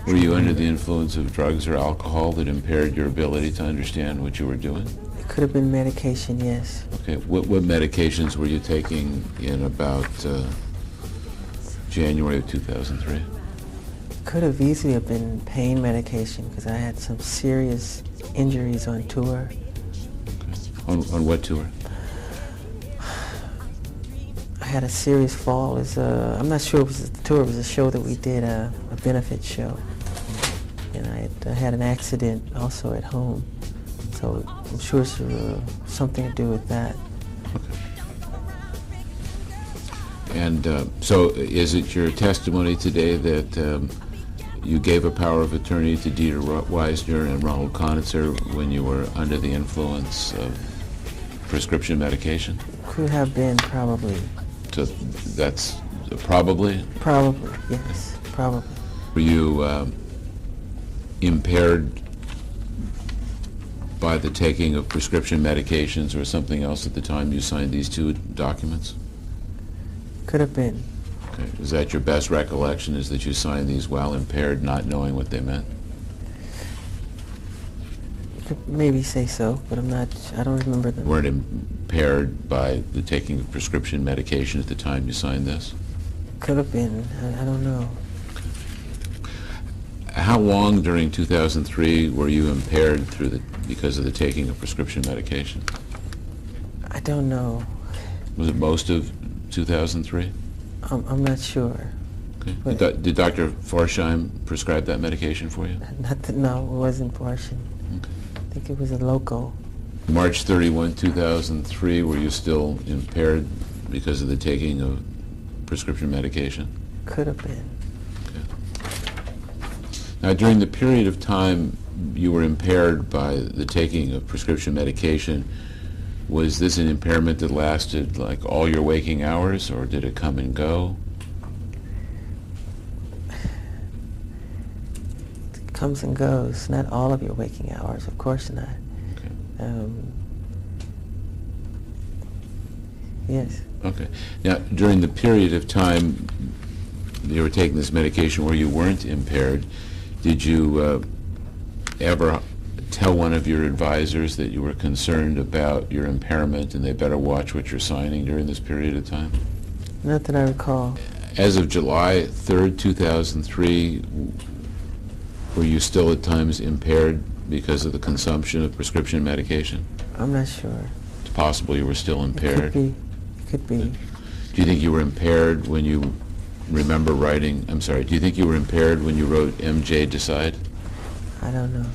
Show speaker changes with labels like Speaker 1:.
Speaker 1: Were you under the influence of drugs or alcohol that impaired your ability to understand what you were doing?
Speaker 2: It could have been medication, yes.
Speaker 1: Okay. What medications were you taking in about January of 2003?
Speaker 2: Could have easily have been pain medication because I had some serious injuries on tour.
Speaker 1: Okay. On what tour?
Speaker 2: I had a serious fall. I'm not sure it was the tour. It was a show that we did, a benefit show. And I had an accident also at home. So I'm sure it's something to do with that.
Speaker 1: Okay. And so is it your testimony today that you gave a power of attorney to Dieter Weisner and Ronald Conitzer when you were under the influence of prescription medication?
Speaker 2: Could have been, probably.
Speaker 1: So that's probably?
Speaker 2: Probably, yes, probably.
Speaker 1: Were you impaired by the taking of prescription medications or something else at the time you signed these two documents?
Speaker 2: Could have been.
Speaker 1: Okay. Is that your best recollection, is that you signed these while impaired, not knowing what they meant?
Speaker 2: Could maybe say so, but I don't remember them.
Speaker 1: You weren't impaired by the taking of prescription medication at the time you signed this?
Speaker 2: Could have been. I don't know.
Speaker 1: How long during 2003 were you impaired because of the taking of prescription medication?
Speaker 2: I don't know.
Speaker 1: Was it most of 2003?
Speaker 2: I'm not sure.
Speaker 1: Okay. Did Dr. Forsheim prescribe that medication for you?
Speaker 2: No, it wasn't Portion.
Speaker 1: Okay.
Speaker 2: I think it was a local.
Speaker 1: March 31, 2003, were you still impaired because of the taking of prescription medication?
Speaker 2: Could have been.
Speaker 1: Now, during the period of time you were impaired by the taking of prescription medication, was this an impairment that lasted like all your waking hours, or did it come and go?
Speaker 2: It comes and goes. Not all of your waking hours, of course not.
Speaker 1: Okay.
Speaker 2: Yes.
Speaker 1: Okay. Now, during the period of time you were taking this medication where you weren't impaired, did you ever tell one of your advisors that you were concerned about your impairment and they better watch what you're signing during this period of time?
Speaker 2: Not that I recall.
Speaker 1: As of July 3rd, 2003, were you still at times impaired because of the consumption of prescription medication?
Speaker 2: I'm not sure.
Speaker 1: It's possible you were still impaired.
Speaker 2: It could be. It could be.
Speaker 1: Do you think you were impaired when you remember writing, I'm sorry, do you think you were impaired when you wrote MJ Decide?
Speaker 2: I don't know.